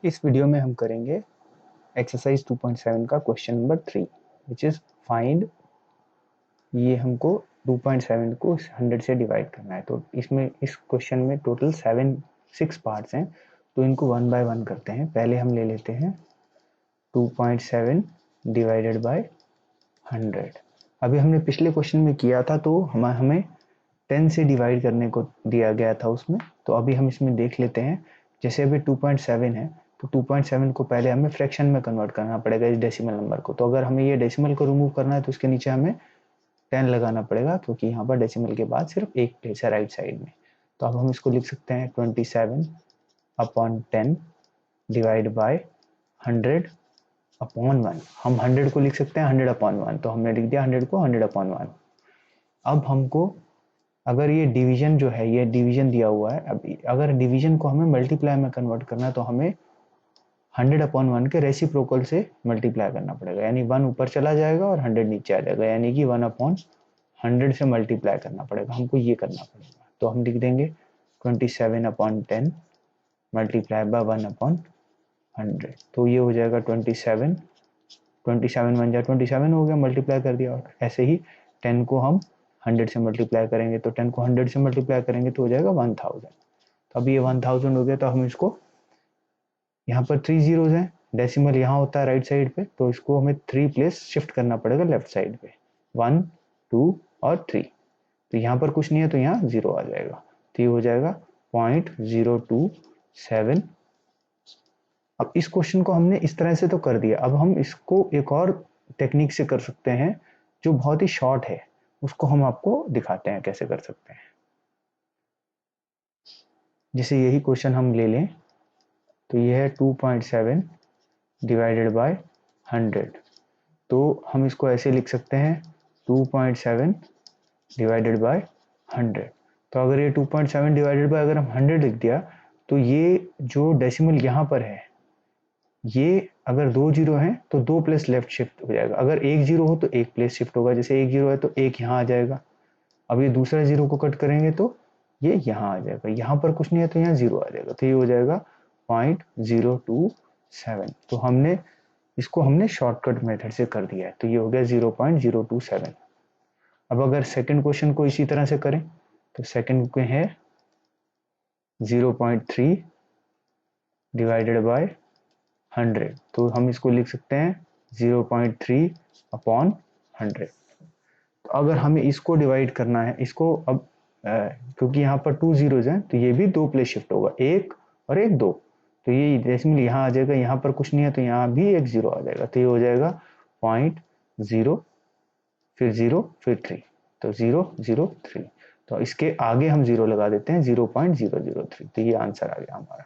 इस वीडियो में हम करेंगे एक्सरसाइज 2.7 का question number 3 which is find. ये हमको 2.7 को 100 से डिवाइड करना है। तो इसमें इस क्वेश्चन में टोटल 6 पार्ट्स हैं, तो इनको वन बाय वन करते हैं। पहले हम ले लेते हैं 2.7 डिवाइडेड बाय 100। अभी हमने पिछले क्वेश्चन में किया था तो हमें 10 से डिवाइड करने को दिया गया था उसमें। तो अभी हम इसमें देख लेते हैं। जैसे अभी 2.7 है तो 2.7 को पहले हमें फ्रैक्शन में कन्वर्ट करना पड़ेगा इस डेसिमल नंबर को। तो अगर हमें ये डेसिमल को रिमूव करना है तो उसके नीचे हमें 10 लगाना पड़ेगा, क्योंकि यहाँ पर डेसिमल के बाद सिर्फ एक प्लेस है राइट साइड में। तो अब हम इसको लिख सकते हैं 27/10 डिवाइड बाय 100/1। हम 100 को लिख सकते हैं 100/1, तो हमने लिख दिया 100 को 100/1। अब हमको अगर ये डिवीजन जो है, ये डिवीजन दिया हुआ है, अब अगर डिवीजन को हमें मल्टीप्लाई में कन्वर्ट करना है तो हमें 100/1 के रेसिप्रोकल से मल्टीप्लाई करना पड़ेगा, यानी 1 ऊपर चला जाएगा और 100 नीचे आ जाएगा, यानी कि 1/100 से मल्टीप्लाई करना पड़ेगा, हमको ये करना पड़ेगा। तो हम लिख देंगे 27/10 मल्टीप्लाई बाय 1/100। तो ये हो जाएगा 27 1 जा 27 हो गया, मल्टीप्लाई कर दिया। और ऐसे ही 10 को हम 100 से मल्टीप्लाई करेंगे, तो 10 को 100 से मल्टीप्लाई करेंगे तो हो जाएगा 1000। तो अब ये 1000 हो गया। तो हम इसको, यहाँ पर 3 जीरोज हैं, डेसिमल यहाँ होता है राइट साइड पे, तो इसको हमें 3 प्लेस शिफ्ट करना पड़ेगा लेफ्ट साइड पे, 1 2 और 3। तो यहाँ पर कुछ नहीं है तो यहाँ 0 आ जाएगा, तो ये हो जाएगा 0.027। अब इस क्वेश्चन को हमने इस तरह से तो कर दिया। अब हम इसको एक और टेक्निक से कर सकते हैं जो बहुत ही शॉर्ट है, उसको हम आपको दिखाते हैं कैसे कर सकते हैं। जैसे यही क्वेश्चन हम ले लें तो ये है 2.7 डिवाइडेड बाय 100। तो हम इसको ऐसे लिख सकते हैं 2.7 डिवाइडेड बाय 100। तो अगर ये 2.7 डिवाइडेड बाय अगर हम 100 लिख दिया तो ये जो डेसिमल यहाँ पर है, ये अगर 2 जीरो हैं तो 2 प्लेस लेफ्ट शिफ्ट हो जाएगा। अगर 1 जीरो हो तो 1 प्लेस शिफ्ट होगा, जैसे 1 जीरो है तो 1 यहाँ आ जाएगा। अब ये दूसरा जीरो को कट करेंगे तो ये यहाँ आ जाएगा, यहाँ पर कुछ नहीं है तो यहाँ 0 आ जाएगा, तो ये हो जाएगा 0.027। तो हमने शॉर्टकट मेथड से कर दिया है, तो ये हो गया 0.027। अब अगर सेकंड क्वेश्चन को इसी तरह से करें तो सेकंड में है 0.3 डिवाइडेड बाय 100। तो हम इसको लिख सकते हैं 0.3/100। तो अगर हमें इसको डिवाइड करना है, इसको अब क्योंकि यहाँ पर 2 जीरोज हैं तो ये भी 2 प्लेस शिफ्ट होगा, 1 और 1 2। तो ये डेसिमल यहाँ आ जाएगा, यहाँ पर कुछ नहीं है तो यहाँ भी 1 0 आ जाएगा, तो ये हो जाएगा 0.0 फिर 0 फिर 3, तो 003। तो इसके आगे हम 0 लगा देते हैं 0.003। तो ये आंसर आ गया हमारा।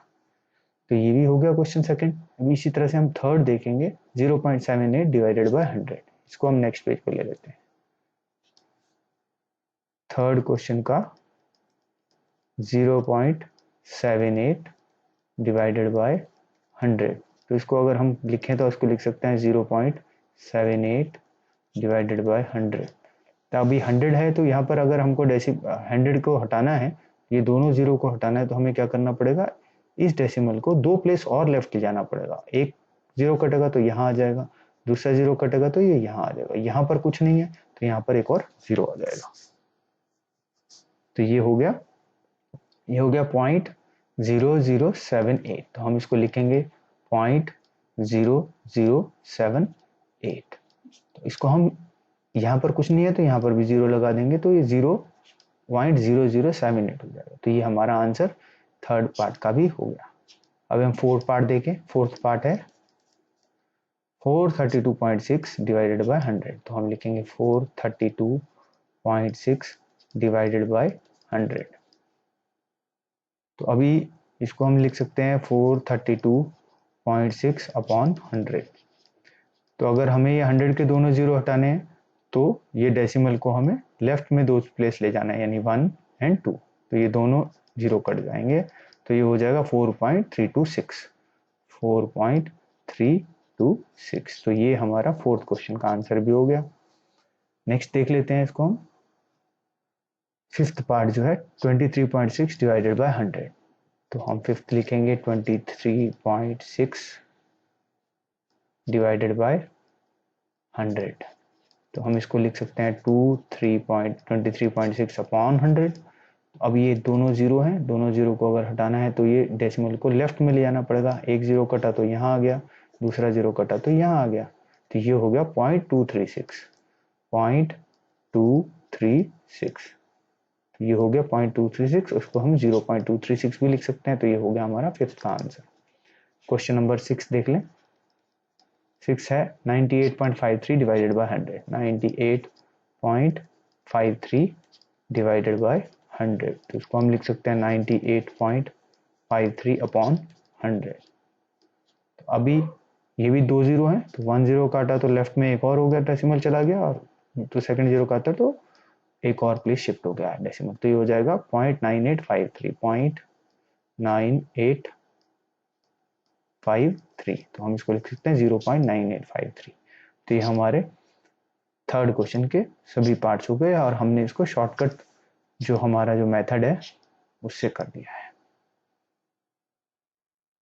तो ये भी हो गया क्वेश्चन सेकंड। अभी इसी तरह से हम थर्ड देखेंगे 0.78 डिवाइडेड बाय 100। इसको हम नेक्स्ट पेज पे ले लेते हैं। थर्ड क्वेश्चन का 0.78 डिवाइडेड बाय 100। तो इसको अगर हम लिखें तो इसको लिख सकते हैं 0.78 डिवाइडेड बाय 100। तो अभी 100 है तो यहाँ पर अगर हमको 100 को हटाना है, ये दोनों जीरो को हटाना है, तो हमें क्या करना पड़ेगा, इस डेसिमल को 2 प्लेस और लेफ्ट ले जाना पड़ेगा। एक जीरो कटेगा तो यहाँ आ जाएगा, दूसरा जीरो कटेगा तो ये यहाँ आ जाएगा, यहाँ पर कुछ नहीं है तो यहाँ पर एक और 0 आ जाएगा। तो ये हो गया 0.0078। तो हम इसको लिखेंगे 0.0078। तो इसको हम, यहाँ पर कुछ नहीं है तो यहाँ पर भी 0 लगा देंगे, तो ये 0.0078 हो जाएगा। तो ये हमारा आंसर थर्ड पार्ट का भी हो गया। अब हम फोर्थ पार्ट देखें। फोर्थ पार्ट है 432.6 डिवाइडेड बाय 100। तो हम लिखेंगे 432.6 डिवाइडेड बाय 100। तो अभी इसको हम लिख सकते हैं 432.6/100। तो अगर हमें ये 100 के दोनों जीरो हटाने हैं तो ये डेसिमल को हमें लेफ्ट में 2 प्लेस ले जाना है, यानी 1 और 2। तो ये दोनों जीरो कट जाएंगे, तो ये हो जाएगा 4.326। 4.326। तो ये हमारा फोर्थ क्वेश्चन का आंसर भी हो गया। नेक्स्ट देख लेते हैं इसको हम। फिफ्थ पार्ट जो है 23.6 डिवाइडेड बाय 100। तो हम फिफ्थ लिखेंगे 23.6 डिवाइडेड बाय 100। तो हम इसको लिख सकते हैं 23.6 अपॉन 100। अब ये दोनों जीरो हैं, दोनों जीरो को अगर हटाना है तो ये डेसिमल को लेफ्ट में ले जाना पड़ेगा। एक जीरो कटा तो यहाँ आ गया, दूसरा जीरो कटा तो यहाँ आ गया, तो ये हो गया 0.236। तो ये हो गया 0.236, उसको हम 0.236 भी लिख सकते हैं। तो ये हो गया हमारा फिफ्थ का आंसर। क्वेश्चन नंबर 6 देख लें। 6 है 98.53 डिवाइडेड बाय 100। 98.53 डिवाइडेड बाय 100, तो इसको हम लिख सकते हैं 98.53 अपॉन 100। तो अभी ये भी दो जीरो हैं, तो 1 जीरो काटा तो लेफ्ट में एक और हो गया, डेसिमल चला गया, और तो सेकंड जीरो काटा तो एक और प्लेस शिफ्ट हो गया है डेसिमल। तो ये हो जाएगा 0.9853। तो हम इसको लिख सकते हैं 0.9853। तो ये हमारे थर्ड क्वेश्चन के सभी पार्ट्स हो गए और हमने इसको शॉर्टकट जो हमारा जो मेथड है उससे कर दिया है।